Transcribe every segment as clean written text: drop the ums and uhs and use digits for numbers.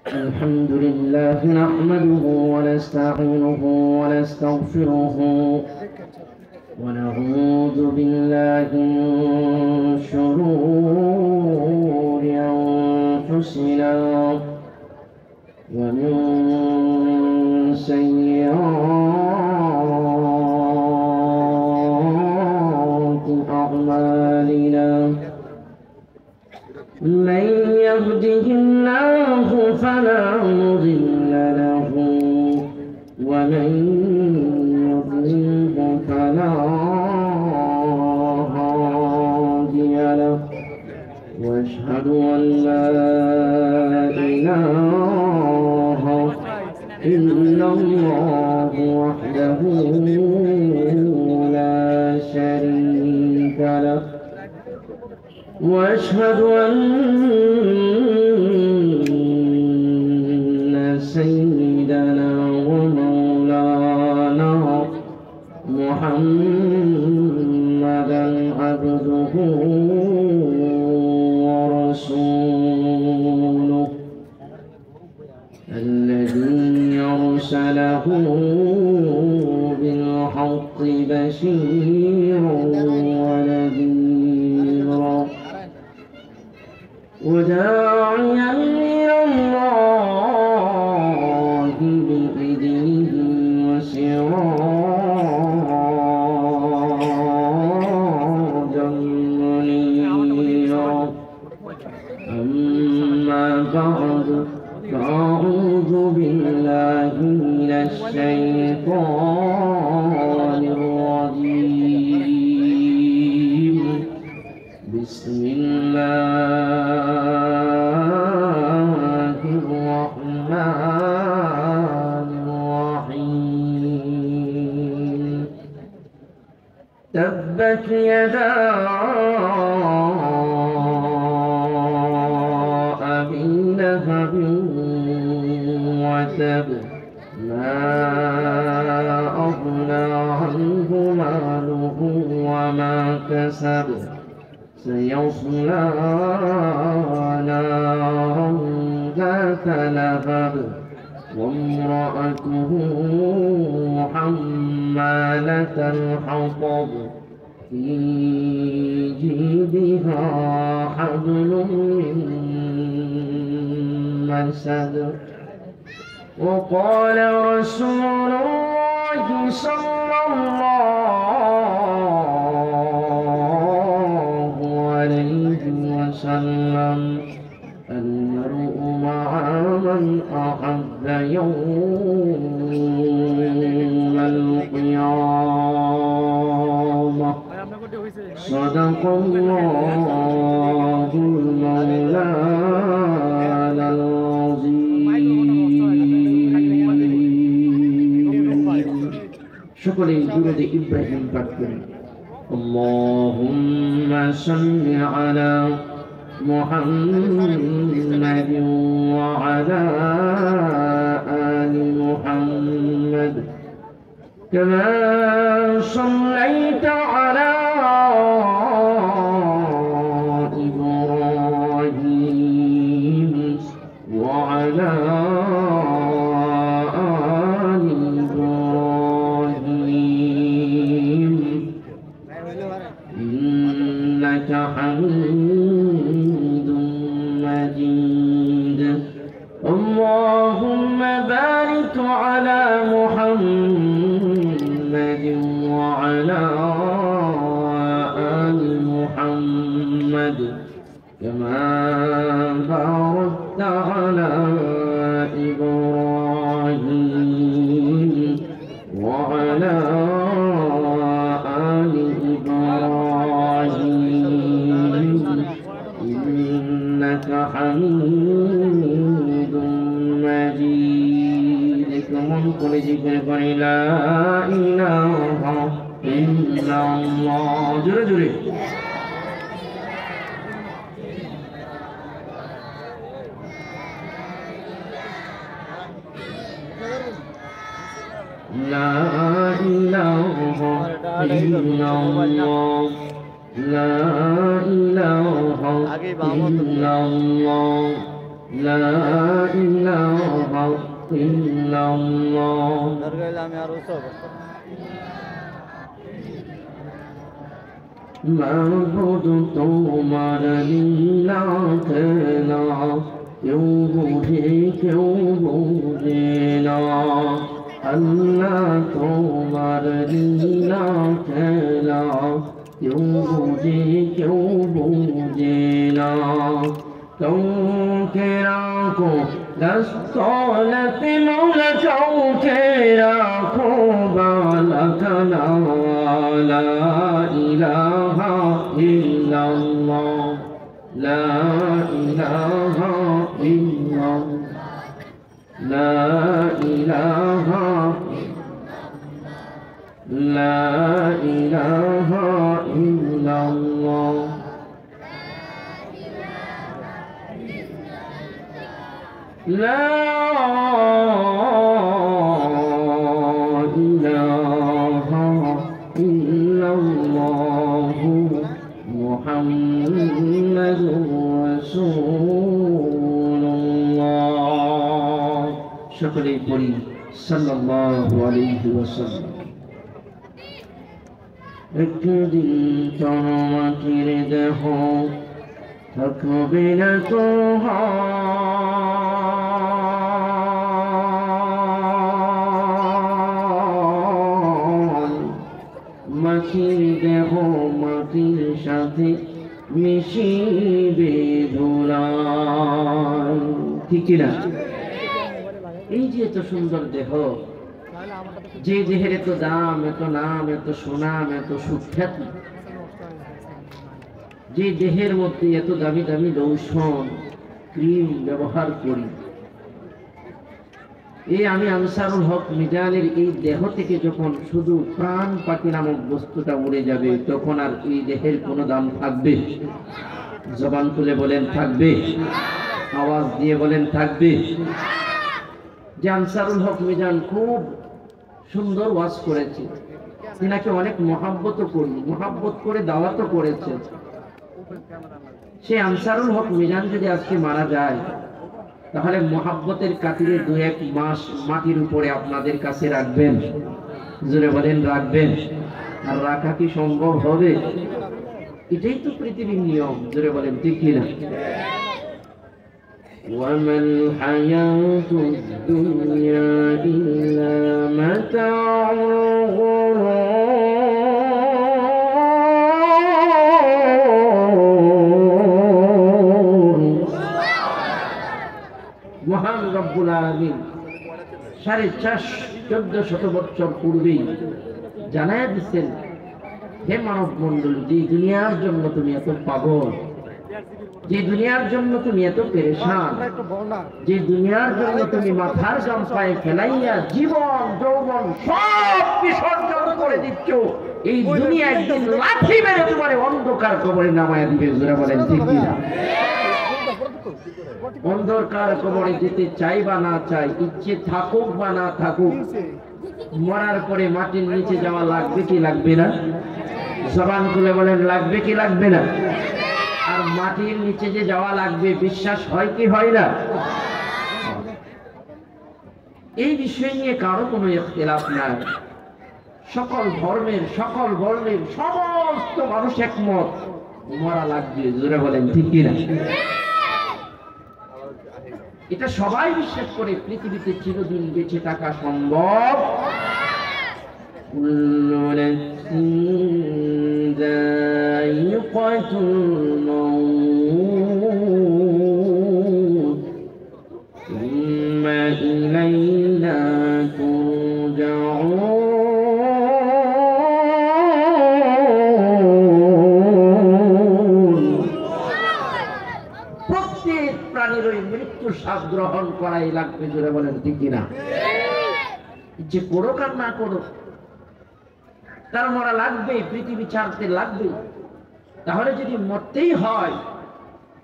الحمد لله نحمده ونستعينه ونستغفره ونعوذ بالله من شرور أنفسنا ومن سيئات أعمالنا من يهده الله فلا مضل له ومن يضلل فلا هادي له واشهد ان لا اله الا الله وحده لا شريك له واشهد ان سيدنا ومولانا محمدا عبده ورسوله الذي أرسله بالحق بشيرا ونذيرا وداعيا إلى الله بإذنه وسراجا منيرا أما بعد فأعوذ بالله من الشيطان الرجيم بسم الله الرحمن الرحيم تبت يدا أبي لهب وتب ما أغنى عنه ماله وما كسب سيصلى نارا ذات لهب وامرأته حمالة الحطب في جيدها حبل من مسد وقال رسول الله صلى الله عليه وسلم المرء مع من أحب يوم القيامة صدق الله المولانا العظيم شكرا لجود إبراهيم بكر اللهم صل على محمد وعلى آل محمد كما صليت على إبراهيم وعلى آل إبراهيم إنك حميد مجيد اللهم بارك على محمد وعلى آل محمد كما باركت على إبراهيم وعلى آل إبراهيم إنك حميد مجيد كمن قل ذكر لا إله إلا الله جل جل لا إله إلا الله লা ইলাহা ইল্লাল্লাহ লা ইলাহা ইল্লাল্লাহ দরগায় আমি আর উৎসব মাবুদ তোমার লীলা খেলা কেউ বুঝে কেউ বুঝে না আল্লাহ তোমার লীলা খেলা কেউ বুঝে কেউ বুঝে না কাউকে রাখো দস্তলতে মৌলা কাউকে রাখো বালাকানা লা ইলাহা ইল্লাল্লাহ লা ইলাহা ইল্লাল্লাহ লা ইলাহা লা ইলাহা ইল্লাল্লাহ لا إله إلا الله محمد رسول الله شكرا لي صلى الله عليه وسلم একদিন তোমার দেহ থাকবে না তো মাটির দেহ মাটির সাথে মিশিবে ধুলায় ঠিক না এই যে এত সুন্দর দেহ যে দেহের এত দাম এত নাম এত সুনাম এত সুখ্যাতি যে দেহের মধ্যে এত দামি দামি লোশন ক্রিম ব্যবহার করি এই আমি আনসারুল হক মিজানের এই দেহ থেকে যখন শুধু প্রাণ পাখি নামক বস্তুটা উড়ে যাবে তখন আর এই দেহের কোনো দাম থাকবে জবান তুলে বলেন থাকবে আওয়াজ দিয়ে বলেন থাকবে যে আনসারুল হক মিজান খুব সুন্দর ওয়াজ করেছে তিনাকে অনেক মহাব্বত করি মহাব্বত করে দাওয়াতও করেছে সে আনসারুল হক মিজান যদি আজকে মারা যায় তাহলে মহাব্বতের কাতিরে 2-1 মাস মাটির উপরে আপনাদের কাছে রাখবেন জোরে বলেন রাখবেন আর রাখা কি সম্ভব হবে এটাই তো পৃথিবীর নিয়ম জোরে বলেন ঠিক কি না ওয়ামাল হায়াতুদ দুনিয়া ইল্লা মাতাউল মহান রব্বুল আলামিন 1450 বছর পূর্বেই জানায়া দিচ্ছেন হে মানব মণ্ডল যে দুনিয়ার জন্য তুমি এত পাগল যে দুনিয়ার জন্য তুমি এত পেরেশান যে দুনিয়ার জন্য তুমি মাথার গাম পায়ে ফেলাইয়া জীবন যৌবন সব বিসর্জন করে দিচ্ছ এই দুনিয়া একদিন লাথি মেরে তোমার অন্ধকার কবরে নামায়া দিবে জোরে বলেন ঠিক কি না অন্ধকার কবরে যেতে চাই বা না চাই ইচ্ছে থাকুক বা না থাকুক মরার পরে মাটির নিচে যাওয়া লাগবে কি লাগবে না জবান খুলে বলেন লাগবে কি লাগবে না আর মাটির নিচে যে যাওয়া লাগবে বিশ্বাস হয় কি হয় না এই বিষয় নিয়ে কারো কোনো ইখতিলাফ নাই সকল ধর্মের সকল বর্ণের সমস্ত মানুষ একমত মরা লাগবে জোরে বলেন ঠিক কি না এটা সবাই বিশ্বাস করে পৃথিবীতে চিরদিন বেঁচে থাকা সম্ভব শ্বাস গ্রহণ করাই লাগবে জোরে বলেন ঠিক কিনা যে করো আর না করো তার মরা লাগবে পৃথিবী ছাড়তে লাগবে তাহলে যদি মরতেই হয়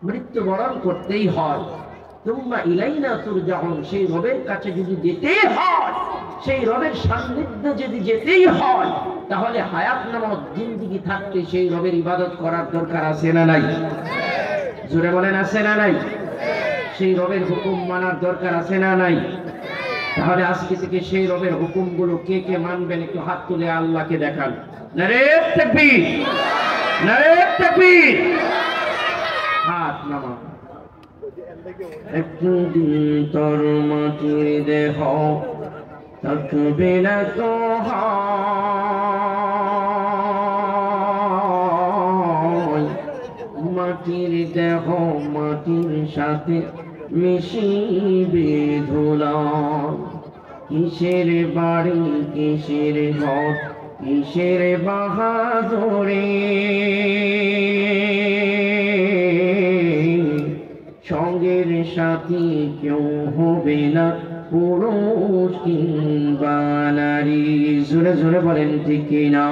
মৃত্যুবরণ করতেই হয় তুম্মা ইলাইনা তুরজাউন সেই রবের কাছে যদি যেতেই হয় সেই রবের সান্নিধ্যে যদি যেতেই হয় তাহলে হায়াত নামক জিন্দেগি থাকতে সেই রবের ইবাদত করার দরকার আছে না নাই? জোরে বলেন আছে না নাই? সেই রবের হুকুম মানার দরকার আছে না নাই? তাহলে আজকে থেকে সেই রবের হুকুমগুলো কে কে মানবেন একটু হাত তুলে আল্লাহকে দেখান। নারে তাকবীর, নারে তাকবীর। হাত নামা। একদিন তোর মাটির দেহ থাকবে না তো হয়, মাটির দেহ মাটির সাথে মিশিবে ধুলায়। কিসের বাড়ি কিসের ঘর কিসের বাহাদুরি, সঙ্গের সাথী কেউ হবে না পুরুষ কিংবা নারী। জোরে জোরে বলেন ঠিক কিনা?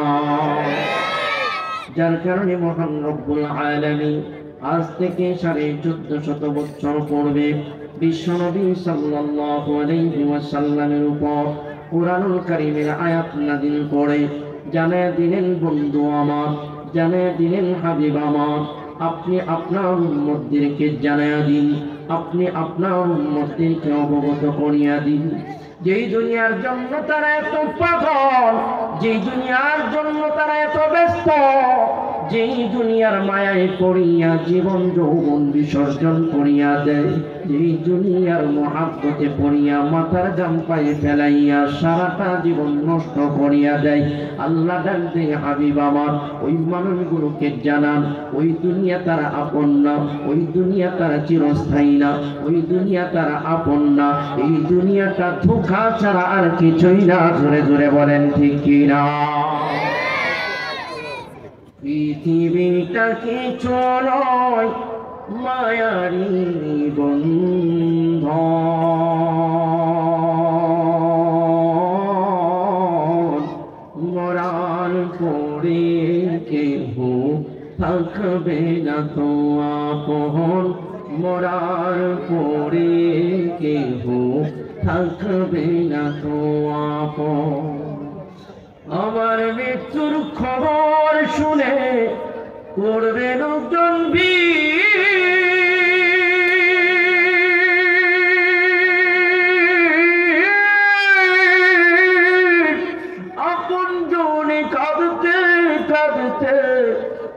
যার কারণে মহান রব্বুল আলামিন আজ থেকে 1450 বছর পূর্বে বিশ্বনবী সাল্লাল্লাহু আলাইহি ওয়াসাল্লামের উপর কুরআনুল কারীমের আয়াত নাযিল করে জানায়া দিলেন, বন্ধু আমার, জানায়া দিলেন হাবিব আমার, আপনি আপনার উম্মতদেরকে জানায়া দিন, আপনি আপনার উম্মতদেরকে অবগত করিয়া দিন, যেই দুনিয়ার জন্য তারা এত পাগল, যেই দুনিয়ার জন্য তারা এত ব্যস্ত, যেই দুনিয়ার মায়ায় পড়িয়া জীবন যৌবন বিসর্জন করিয়া দেয়, যেই দুনিয়ার মহাব্বতে পড়িয়া মাথার গাম পায়ে ফেলাইয়া সারাটা জীবন নষ্ট করিয়া দেয়, আল্লাহ ডাকতে হাবিব আমার ওই মানুষগুলোকে জানান, ওই দুনিয়া তারা আপন না, ওই দুনিয়া তারা চিরস্থায়ী না, ওই দুনিয়া তারা আপন না, এই দুনিয়াটা ধোঁকা ছাড়া আর কিছুই না। জোরে জোরে বলেন ঠিক কিনা? পৃথিবীটা কিছু নয় মায়ারি বন্ধন, মরার পরে কেহ থাকবে না তো আপন, মরার পরে কেহ থাকবে না তো আপন। আমার মৃত্যুর খবর শুনে করবে লোকজন ভিড়, আপন জনে কাঁদতে কাঁদতে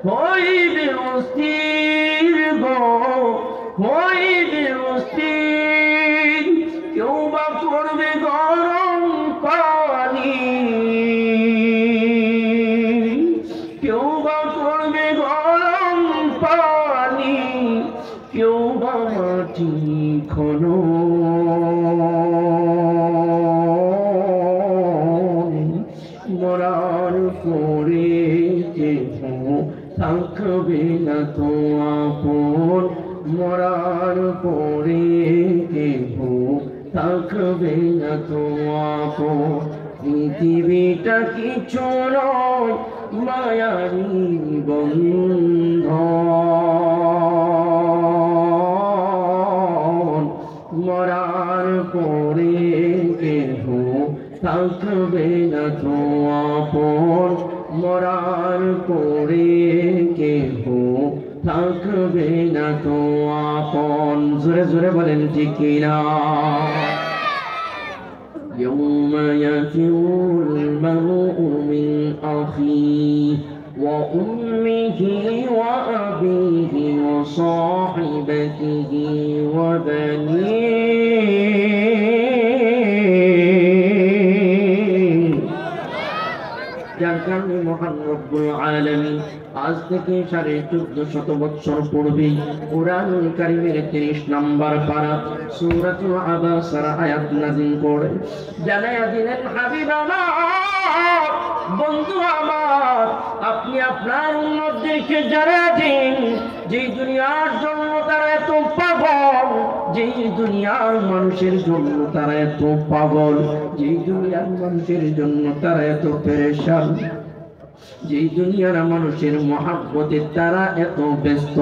হইবে অস্থির গো, হইবে অস্থির। কেউ বা করবে গরম পানি, কেউ বা করবে গরম পানি, কেউ বা মাটি খনন, মরার পরে কেহ থাকবে না তো আপন, মরার পরে কেহ থাকবে না তো আপন। পৃথিবীটা কিছু নয় মায়ারি বন্ধন, মরার পরে কেহ থাকবে না তো আপন, মরার পরে কেহ থাকবে না তো আপন। জোরে জোরে বলেন ঠিক কিনা? يوم يفر المرء من أخيه وأمه وأبيه وصاحبته وبنيه। যার কারণে মহান রব্বুল আলামিন আজ থেকে 1450 বছর পূর্বে কুরআনুল কারীমের 30 নম্বর পারা সূরাতুল আবাসার আয়াত নাযিল করে জানায়া দিলেন, হাবিব আমার, বন্ধু আমার, আপনি আপনার উম্মতদেরকে জানায়া দিন, যেই দুনিয়ার জন্য তারা এত পাগল, যেই দুনিয়ার মানুষের জন্য তারা এত পাগল, যেই দুনিয়ার মানুষের জন্য তারা এত পেরেশান, যেই দুনিয়ার মানুষের মহাব্বতে তারা এত ব্যস্ত,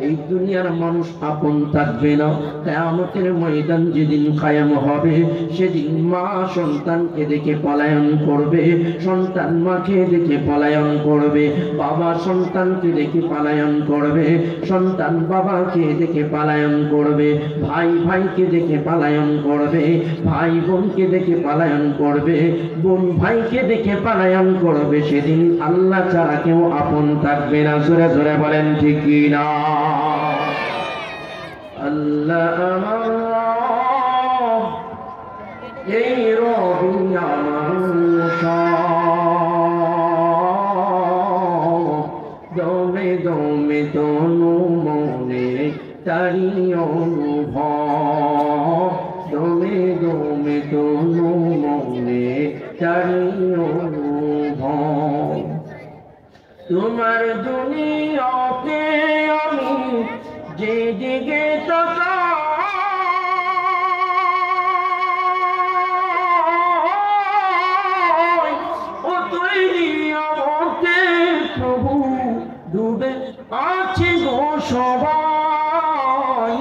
এই দুনিয়ার মানুষ আপন থাকবে না। কিয়ামতের ময়দান যেদিন কায়েম হবে, সেদিন মা সন্তানকে দেখে পলায়ন করবে, সন্তান মাকে দেখে পলায়ন করবে, বাবা সন্তানকে দেখে পলায়ন করবে, সন্তান বাবাকে দেখে পলায়ন করবে, ভাই ভাইকে দেখে পলায়ন করবে, ভাই বোনকে দেখে পলায়ন করবে, বোন ভাইকে দেখে পলায়ন করবে। সেদিন আল্লাহ ছাড়া কেউ আপন থাকবে না। জোরে জোরে বলেন ঠিক কি না? আল্লাহ আমার রব, এই রবি আমার সব, দমে দমে তনু মনে তারি অনুভব, দমে দমে তনু মনে তারি অনুভব। তোমার দুনিয়াতে আমি যেদিকে তাকাই, ও তৈরি আমাকে প্রভু ডুবে আছে গো সবাই,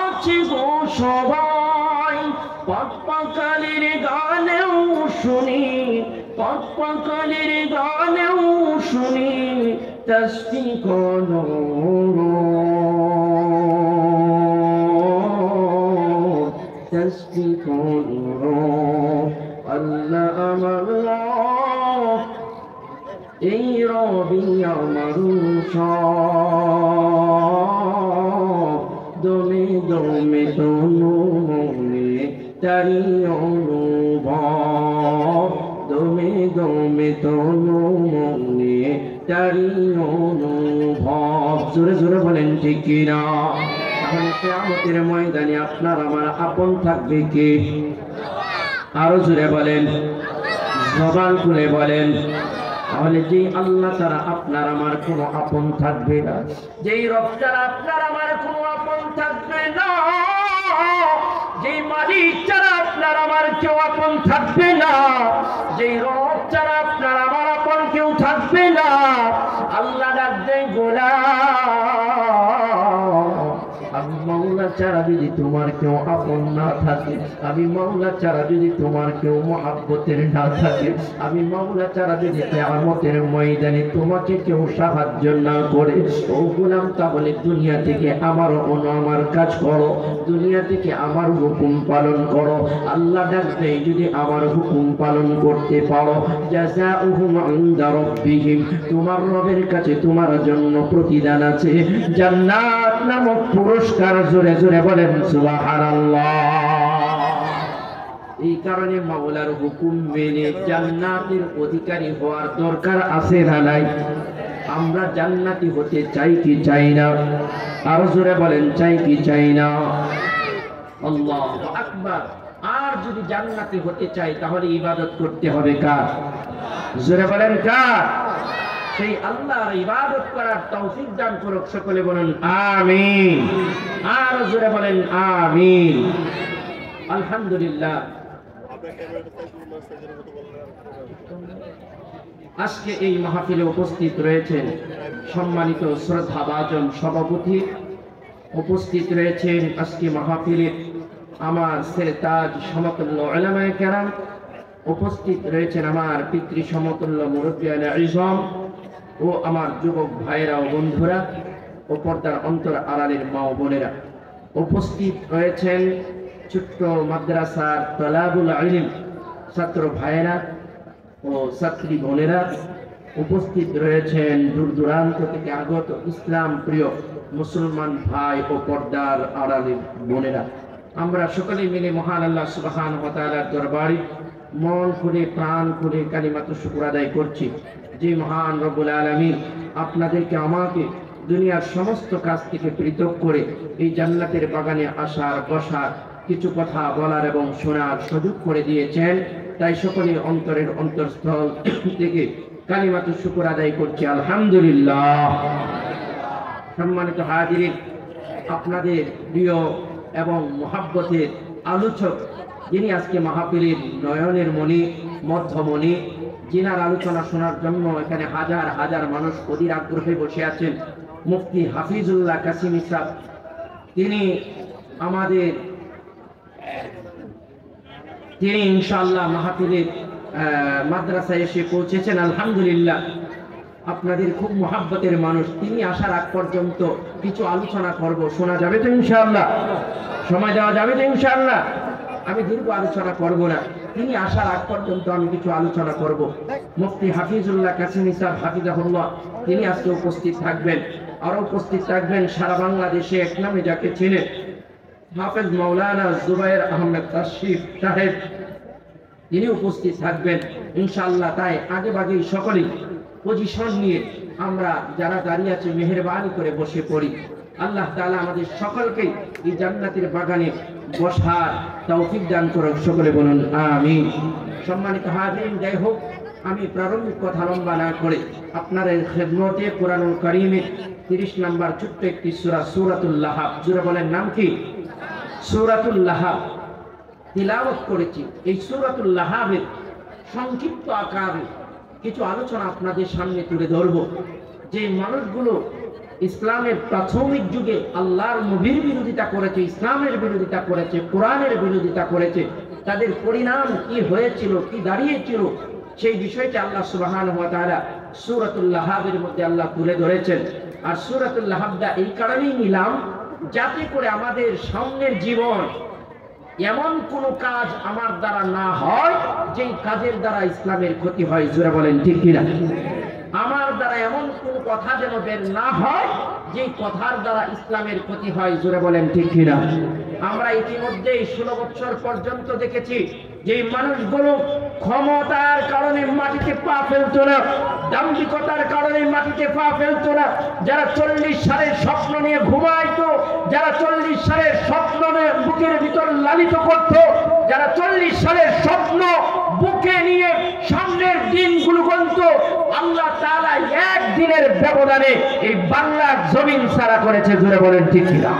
আছে গো সবাই। পাকালির গানেও শুনি, পাকালির গানেও শুনি, তসবিহ করো, তসবিহ করো। আল্লাহ আমার রব, এই রবি আমার সব, দমে দমে তনু মনে তারি অনুভব, দমে দমে তনু মনে তারি অনুভব। জোরে জোরে বলেন ঠিক কিনা? তাহলে কিয়ামতের ময়দানে আপনার আমার আপন থাকবে কে? আরো জোরে বলেন, জবান খুলে বলেন। তাহলে যেই আল্লাহ ছাড়া আপনার আমার কোনো আপন থাকবে না, যেই রব ছাড়া আপনার আমার কোনো আপন থাকবে না, যেই মালিক ছাড়া আপনার আমার কেউ আপন থাকবে না, যেই রব ছাড়া আপনার আমার আপন কেউ থাকবে না, আল্লাহ ডাক দেয় গোলাম, আমি মাওলা ছাড়া যদি তোমার কেউ আপন না থাকে, আমি মাওলা ছাড়া যদি তোমার কেউ মহব্বতের না থাকে, আমি মাওলা ছাড়া যদি কিয়ামতের ময়দানে তোমাকে কেউ সাহায্য না করে, ও গোলাম তাহলে দুনিয়া থেকে আমার আমার কাজ করো, দুনিয়া থেকে আমার হুকুম পালন করো। আল্লাহ ডাক দেয় যদি আমার হুকুম পালন করতে পারো, জাযাউহুম ইনদা রাব্বিহিম, তোমার রবের কাছে তোমার জন্য প্রতিদান আছে, জান্নাত নামক পুরস্কার। জোরে জোরে বলেন সুবহানাল্লাহ। এই কারণে মাওলার হুকুম মেনে জান্নাতের অধিকারী হওয়ার দরকার আছে না নাই? আমরা জান্নাতি হতে চাই কি চাই না? আরো জোরে বলেন, চাই কি চাই না? আল্লাহু আকবার। আর যদি জান্নাতি হতে চাই তাহলে ইবাদত করতে হবে কার? জোরে বলেন কার? সেই আল্লাহর ইবাদত করার তৌফিক দান করুক। সকলে বলেন আমিন। আর জোরে বলেন আমিন। আলহামদুলিল্লাহ। আজকে এই মাহফিলে উপস্থিত রয়েছেন সম্মানিত শ্রদ্ধাভাজন সভাপতি, উপস্থিত রয়েছেন আজকে মাহফিলে আমার সেরতাজ সমতুল্য উলামায়ে কেরাম, উপস্থিত রয়েছেন আমার পিতৃ সমতুল্য মুরব্বিয়ানে ইজম ও আমার যুবক ভাইয়েরা ও বন্ধুরা ও পর্দার অন্তর আড়ালের মা ও বোনেরা, উপস্থিত রয়েছেন ছোট্ট মাদ্রাসার তালাবুল ইলম ছাত্র ভাইয়েরা ও ছাত্রী বোনেরা, উপস্থিত রয়েছেন দূর দূরান্ত থেকে আগত ইসলাম প্রিয় মুসলমান ভাই ও পর্দার আড়ালের বোনেরা। আমরা সকলে মিলে মহান আল্লাহ সুবহানাহু ওয়া তাআলার দরবারে মন খুলে প্রাণ খুলে কালিমাতু শুকর আদায় করছি যে মহান রব্বুল আলামিন আপনাদেরকে আমাকে দুনিয়ার সমস্ত কাজ থেকে পৃথক করে এই জান্নাতের বাগানে আসার বসার কিছু কথা বলার এবং শোনার সুযোগ করে দিয়েছেন। তাই সকলে অন্তরের অন্তরস্থল থেকে কালিমাতু শুকর আদায় করছি আলহামদুলিল্লাহ। সম্মানিত হাজিরিন, আপনাদের প্রিয় এবং মহাব্বতের আলোচক যিনি আজকে মাহফিলের নয়নের মণি, মধ্যমণি, জিনার আলোচনা শোনার জন্য এখানে হাজার হাজার মানুষ অধীর আগ্রহে বসে আছেন। মুফতি হাফিজুল্লাহ কাসিমি সাহেব, তিনি ইনশাআল্লাহ মাহফিলের মাদ্রাসায় এসে পৌঁছেছেন। আলহামদুলিল্লাহ, আপনাদের খুব মহাব্বতের মানুষ। তিনি আসার আগ পর্যন্ত কিছু আলোচনা করব, শোনা যাবে তো ইনশাআল্লাহ? সময় দেওয়া যাবে তো ইনশাআল্লাহ? আমি দীর্ঘ আলোচনা করব না, তিনি আসার আগ পর্যন্ত আমি কিছু আলোচনা করব। মুফতি হাফিজুল্লাহ কাসিমি সাহেব হাফিজাহুল্লাহ, তিনি আজকে উপস্থিত থাকবেন। আরো উপস্থিত থাকবেন সারা বাংলাদেশে এক নামে যাকে চেনে হাফেজ মাওলানা জুবায়ের আহমেদ তাশরিফ সাহেব, তিনি উপস্থিত থাকবেন ইনশাআল্লাহ। তাই আগে ভাগেই সকলেই পজিশন নিয়ে আমরা যারা দাঁড়িয়ে আছি মেহেরবানি করে বসে পড়ি। আল্লাহ তাআলা আমাদের সকলকেই এই জান্নাতের বাগানে বসার তৌফিক দান করুন, সকলে বলুন আমিন। সম্মানিত হাজিরিন, যাই হোক, আমি প্রারম্ভিক কথা লম্বা না করে আপনাদের খেদমতে কুরআনুল কারীমের 30 নম্বর ছোট্ট একটি সূরা, সূরাতুল লাহাব, জোরে বলেন নাম কি? সূরাতুল লাহাব তিলাওয়াত করেছি। এই সূরাতুল লাহাবের সংক্ষিপ্ত আকারে কিছু আলোচনা আপনাদের সামনে তুলে ধরব। যে মানুষগুলো ইসলামের প্রাথমিক যুগে আল্লাহর নবীর বিরোধিতা করেছে, ইসলামের বিরোধিতা করেছে, কোরআনের বিরোধিতা করেছে, তাদের পরিণাম কি হয়েছিল, কি দাঁড়িয়েছিল, সেই বিষয়টা আল্লাহ সুবহানাহু ওয়া তাআলা সূরাতুল লাহাবের মধ্যে আল্লাহ তুলে ধরেছেন। আর সূরাতুল লাহাবটা এই কারণেই নিলাম যাতে করে আমাদের সামনের জীবন এমন কোন কাজ আমার দ্বারা না হয় যেই কাজের দ্বারা ইসলামের ক্ষতি হয়, জোরে বলেন ঠিক কিনা? আমার দ্বারা এমন কোন কথা যেন বের না হয় যেই কথার দ্বারা ইসলামের ক্ষতি হয়, জোরে বলেন ঠিক কিনা? আমরা ইতিমধ্যেই 16 বছর পর্যন্ত দেখেছি যে মানুষগুলো ক্ষমতার কারণে মাটিতে পা ফেলতো না, দাম্ভিকতার কারণে মাটিতে পা ফেলতো না, যারা 40 সালের স্বপ্ন নিয়ে ঘুমাইতো, যারা 40 সালের স্বপ্ন নিয়ে বুকের ভিতর লালিত করত, যারা 40 সালের স্বপ্ন বুকে নিয়ে সামনের দিনগুলো গণত, আল্লাহ তাআলা একদিনের ব্যবধানে এই বাংলার জমিন সারা করেছে, জোরে বলেন ঠিক কিনা?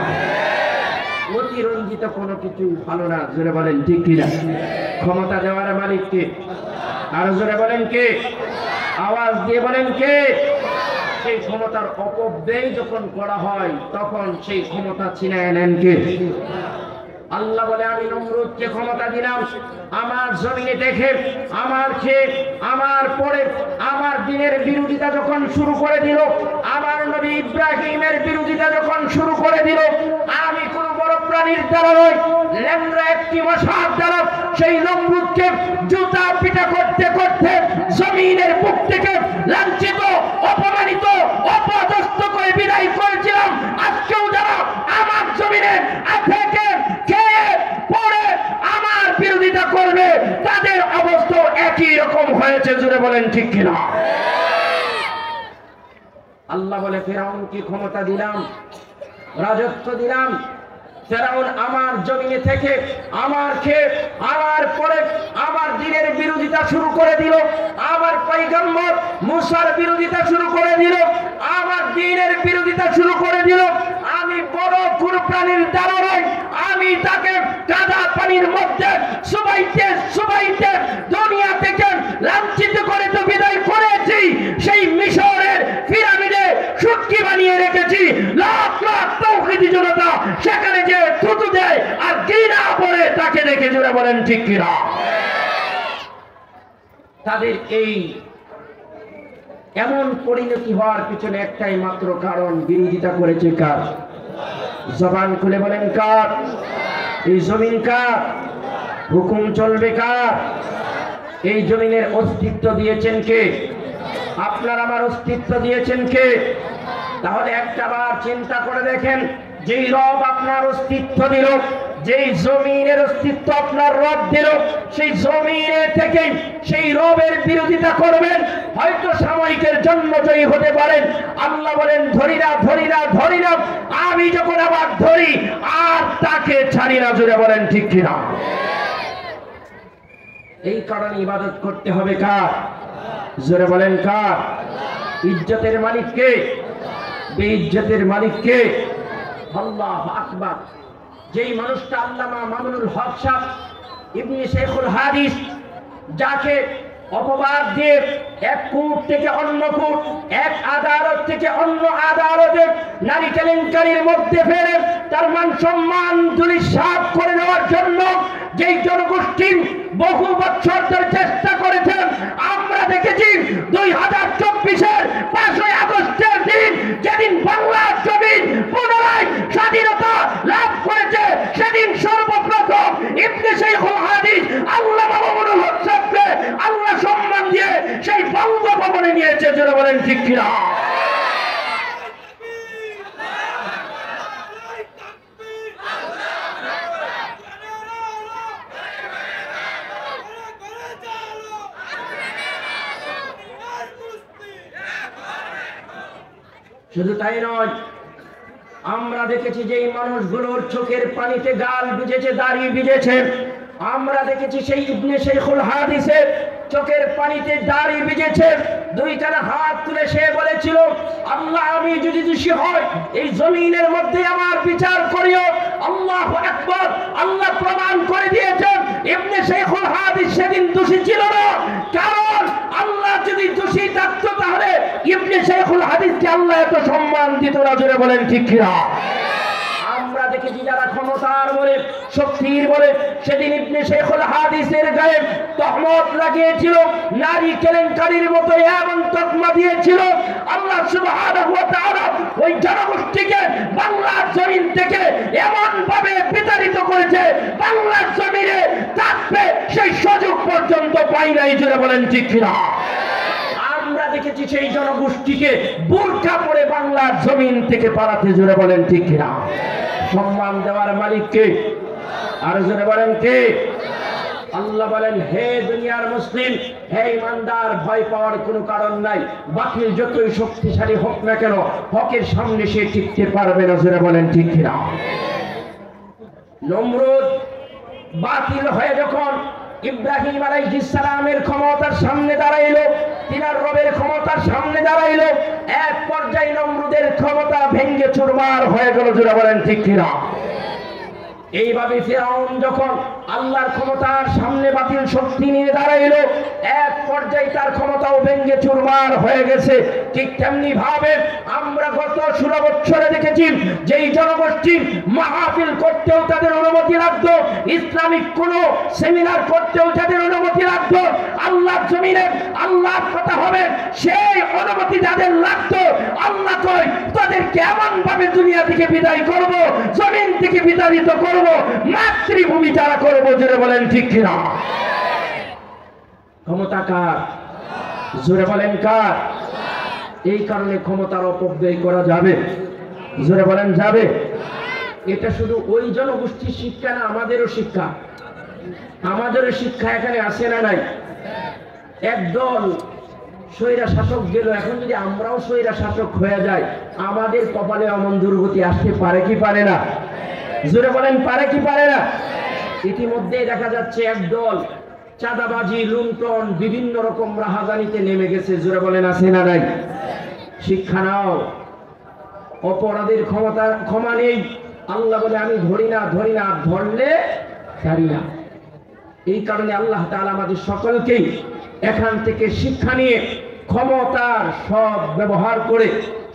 অতিরঞ্জিত কোনো কিছু ভালো না, জোরে বলেন ঠিক কিনা? ক্ষমতা দেওয়ার মালিক কে? আরো জোরে বলেন কে? আওয়াজ দিয়ে বলেন কে? সেই ক্ষমতার অপব্যয় যখন করা হয় তখন সেই ক্ষমতা ছিনিয়ে নেন কে? আল্লাহ বলে, আমি নমরুদকে ক্ষমতা দিলাম আমার জমিনে দেখে, আমার খেয়ে, আমার পরে, আমার দিনের বিরোধিতা যখন শুরু করে দিল, আমার নবী ইব্রাহিমের বিরোধিতা যখন শুরু করে দিল, আমি কোন বড় প্রাণীর দ্বারা নয়, ল্যাংড়া একটি মশার দ্বারা সেই নমরুদকে জুতা পিটা করতে করতে জমিনের বুক থেকে লাঞ্ছিত, অপমানিত, অপদস্থ করে বিদায় করেছিলাম। আজকেও যারা আমার জমিনে থেকে পরে আমার বিরোধিতা করবে তাদের অবস্থা একই রকম হয়েছে, জুড়ে বলেন ঠিক কিনা? আল্লাহ বলে, ফেরাউনকে ক্ষমতা দিলাম, রাজত্ব দিলাম, ফেরাউন আমার জমিনে থেকে আমার খেয়ে, আমার পরে আমার দিনের বিরোধিতা শুরু করে দিল, আমার পয়গম্বর মুসার বিরোধিতা শুরু করে দিল, আমার দিনের বিরোধিতা শুরু করে দিল। আমি বড় কোন প্রাণীর দ্বারা নয়, আমি তাকে কাদা পানির মধ্যে সুবাইতে সুবাইতে দুনিয়া থেকে লাঞ্ছিত করে তো বিদায় করেছি। সেই মিশরের পিরামিডে সুটকি বানিয়ে রেখেছি, লাখ লাখ তাওহীদি জনতা সেখানে যে থুতু দেয় আর ঘৃণা করে তাকে দেখে, জোরে বলেন ঠিক কিনা? তাদের এই এমন পরিণতি হওয়ার পিছনে একটাই মাত্র কারণ, বিরোধিতা করেছে কার? জবান খুলে বলেন কার? এই জমিন কার? হুকুম চলবে কার? এই জমিনের অস্তিত্ব দিয়েছেন কে? আপনার আমার অস্তিত্ব দিয়েছেন কে? তাহলে একটাবার চিন্তা করে দেখেন, যেই রব আপনার অস্তিত্ব দিল, যেই জমিনের অস্তিত্ব আপনার রব দিল, সেই জমিনের থেকে সেই রবের বিরোধিতা করবেন, হয়তো সাময়িকের জন্য জয়ী হতে পারেন। আল্লাহ বলেন, ধরি না ধরি না ধরি না, আমি যখন আবার ধরি আর তাকে ছাড়ি না, জোরে বলেন ঠিক কিনা? এই কারণে ইবাদত করতে হবে কার? জোরে বলেন কার? ইজ্জতের মালিক কে? বেইজ্জতের মালিক কে? আল্লাহু আকবার। যেই মানুষটা আল্লামা মামুনুল হক সাহেব ইবনে শেখুল হাদিস, যাকে অপবাদ দিয়ে এক কূট থেকে অন্য কূট, এক আদালত থেকে অন্য আদালতে নারী কেলেঙ্কারির মধ্যে ফেলে তার মান সম্মান ধূলিসাৎ করে নেওয়ার জন্য যেই জনগোষ্ঠী বহু বছর ধরে চেষ্টা করেছেন, আমরা দেখেছি 2024-এর 5ই আগস্টের দিন যেদিন বাংলার জমিন পুনরায় স্বাধীনতা লাভ করেছে, সেদিন সর্বপ্রথম ইবনে শাইখুল হাদিস আল্লামা মামুনুল হক সাহেবকে আল্লাহ সম্মান দিয়ে সেই বঙ্গভবনে নিয়েছে। যারা বলেন ঠিক কিনা? শুধু তাই নয়, আমরা দেখেছি যে এই মানুষগুলোর চোখের পানিতে গাল ভিজেছে, দাড়ি ভিজেছে। আমরা দেখেছি সেই ইবনে শাইখুল হাদিসের চোখের পানিতে দাড়ি ভিজেছে। দুইখানা হাত তুলে সে বলেছিল, আল্লাহ আমি যদি দোষী হই এই জমিনের মধ্যে আমার বিচার করিও। আল্লাহু আকবার। আল্লাহ প্রমাণ করে দিয়েছেন ইবনে শাইখুল হাদিস সেদিন দোষী ছিল না, কারণ আল্লাহ যদি দোষী থাকতো তাহলে ইবনে শাইখুল হাদিসকে আল্লাহ এত সম্মান দিত না। জোরে বলেন ঠিক কিনা? আমরা দেখেছি যারা ক্ষমতার বলে, শক্তির বলে সেদিন ইবনে শাইখুল হাদিসের গায়ে তহমত লাগিয়েছিল, নারী কেলেঙ্কারির মতো এমন তকমা দিয়েছিল। আল্লাহ সুবহানাহু ওয়া তাআলা ওই জনগোষ্ঠীকে বাংলার জমিন থেকে এমন ভাবে বিতাড়িত করেছে, বাংলার জমিনে থাকবে সেই সুযোগ পর্যন্ত পাই নাই। জোরে বলেন ঠিক কিনা? আমরা দেখেছি সেই জনগোষ্ঠীকে বোরকা পরে বাংলার জমিন থেকে পালাতে। জোরে বলেন ঠিক কিনা? সম্মান দেওয়ার মালিক কে? আর জোরে বলেন কে? আল্লাহ বলেন, হে দুনিয়ার মুসলিম, হে ইমানদার, ভয় পাওয়ার কোনো কারণ নাই। বাতিল যতই শক্তিশালী হোক না কেন, হকের সামনে সে টিকতে পারবে না। জোরে বলেন ঠিক কিনা? নমরুদ বাতিল হয়ে যখন ইব্রাহিম আলাইহিস সালামের ক্ষমতার সামনে দাঁড়াইলো, তিনার রবের ক্ষমতার সামনে দাঁড়াইলো, এক পর্যায়ে নমরুদের ক্ষমতা ভেঙে চুরমার হয়ে গেল। জোরে বলেন ঠিক কিনা? এইভাবে ফিরআউন যখন আল্লাহর ক্ষমতার সামনে বাতিল শক্তি নিয়ে দাঁড়াইলো, এক পর্যায়ে তার ক্ষমতাও ভেঙে চুরমার হয়ে গেছে। ঠিক তেমনি ভাবে আমরা গত 16 বছরে দেখেছি যেই জনগোষ্ঠী মাহফিল করতেও তাদের অনুমতি লাগতো, ইসলামিক কোন সেমিনার করতেও তাদের অনুমতি লাগতো, আল্লাহর জমিনে আল্লাহর কথা হবে সেই অনুমতি যাদের লাগতো, আল্লাহ কই তাদেরকে এমন ভাবে দুনিয়া থেকে বিদায় করব, জমিন থেকে বিতাড়িত করব, মাতৃভূমি যারা করব। জোরে বলেন ঠিক কিনা? ক্ষমতা কার? জোরে বলেন কার? এই কারণে ক্ষমতার অপব্যয় করা যাবে? জোরে বলেন যাবে? এটা শুধু ওই জনগোষ্ঠীর শিক্ষা না, আমাদেরও শিক্ষা। আমাদেরও শিক্ষা এখানে আসে না নাই? একদল স্বৈরা শাসক গেল, এখন যদি আমরাও স্বৈরা শাসক হয়ে যাই, আমাদের কপালে এমন দুর্গতি আসতে পারে কি পারে না? জোরে বলেন পারে কি পারে না? ইতিমধ্যে দেখা যাচ্ছে একদল চাঁদাবাজি, লুণ্ঠন, বিভিন্ন রকম রাহাজানিতে নেমে গেছে। জোরে বলেন আছে না নাই? শিক্ষা নাও, অপরাধের ক্ষমা নেই। আল্লাহ বলে আমি ধরি না, ধরলে ছাড়ি না। এই কারণে আল্লাহ তাআলা আমাদের সকলকেই এখান থেকে শিক্ষা নিয়ে ক্ষমতার সৎ ব্যবহার করে,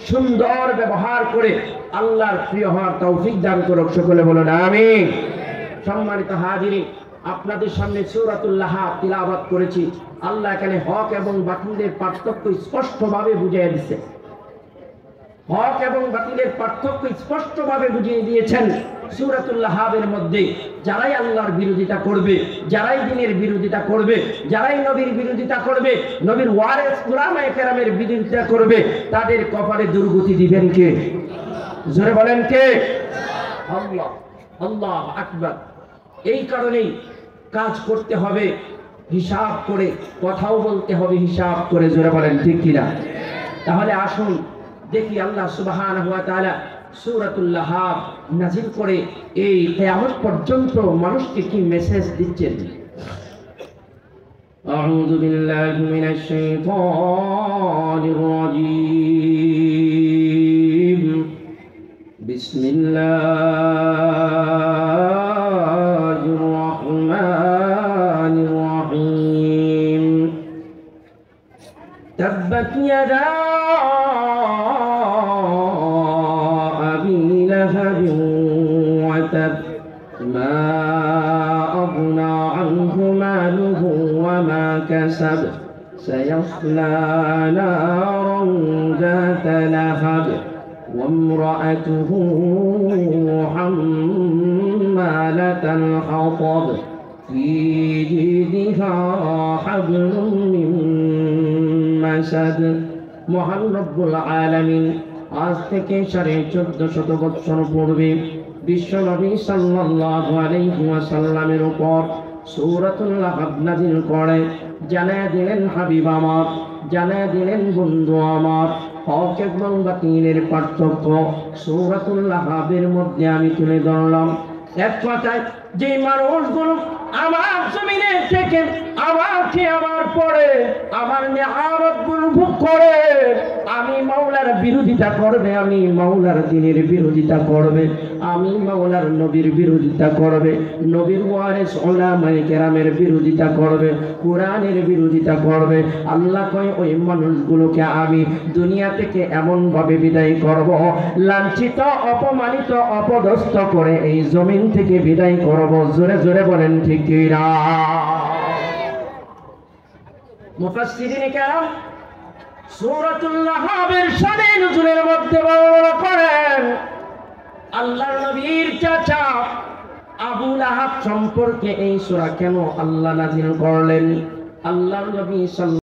সুন্দর ব্যবহার করে আল্লাহর প্রিয় হওয়ার তৌফিক দান করুক। সকলে বলুন আমিন। সম্মানিত হাজিরিন, আপনাদের সামনে সূরাতুল লাহাব তিলাওয়াত করেছি। আল্লাহ এখানে হক এবং বাতিলের পার্থক্য স্পষ্টভাবে বুঝিয়ে দিয়েছে। হক এবং বাতিলের পার্থক্য স্পষ্টভাবে বুঝিয়ে দিয়েছেন সূরাতুল লাহাবের মধ্যে। যারাই আল্লাহর বিরোধিতা করবে, যারাই দ্বীনের বিরোধিতা করবে, যারাই নবীর বিরোধিতা করবে, নবীর ওয়ারিস উলামায়ে কেরামের বিরোধিতা করবে, তাদের কপালে দুর্গতি দিবেন কে? জোরে বলেন কে? আল্লাহ। আল্লাহু আকবার। এই কারণেই কাজ করতে হবে হিসাব করে, কথাও বলতে হবে হিসাব করে। জোরে বলেন ঠিক কিনা? তাহলে আসুন দেখি আল্লাহ সুবহানাহু ওয়া তাআলা সূরাতুল লাহাব নাযিল করে এই কিয়ামত পর্যন্ত মানুষকে কি মেসেজ দিচ্ছেন। আউযু বিল্লাহি মিনাশ শাইতানির রাজীম। বিসমিল্লাহির রাহমানির রাহিম। يدا أبي لهب وتب ما أغنى عنه ماله وما كسب سيصلى نارا ذات لهب وامرأته حمالة الحطب في جيدها حبل من مسد মহান রব্বুল আলামিন আজ থেকে 1450 বছর পূর্বে বিশ্বনবী সাল্লাল্লাহু আলাইহি ওয়াসাল্লামের উপর সূরাতুল লাহব নাযিল করে জানায়া দিলেন হাবিব আমার, জানায়া দিলেন বন্ধু আমার, হক এবং বাতিলের পার্থক্য সূরাতুল লাহবের মধ্যে আমি তুলে ধরলাম। এক কথায় যে মানুষগুলো আমার জমিনে থেকে আমাকে আমার পরে আমার নিয়ামতগুলো ভোগ করে আমি মাওলার বিরোধিতা করবে, আমি মাওলার দ্বীনের বিরোধিতা করবে, আমি মাওলার নবীর বিরোধিতা করবে, নবীর ওয়ারিস উলামায়ে কেরামের বিরোধিতা করবে, কোরআনের বিরোধিতা করবে, আল্লাহ কয় ওই মানুষগুলোকে আমি দুনিয়া থেকে এমন ভাবে বিদায় করব, লাঞ্ছিত অপমানিত অপদস্থ করে এই জমিন থেকে বিদায় করব। জোরে জোরে বলেন ঠিক কি না? মুফাসসিরিন কেরাম সূরাতুল লাহবের শানে নুজুলের মধ্যে বর্ণনা করেন আল্লাহর নবীর চাচা আবু লাহাব সম্পর্কে এই সূরা কেন আল্লাহ নাযিল করলেন। আল্লাহর নবী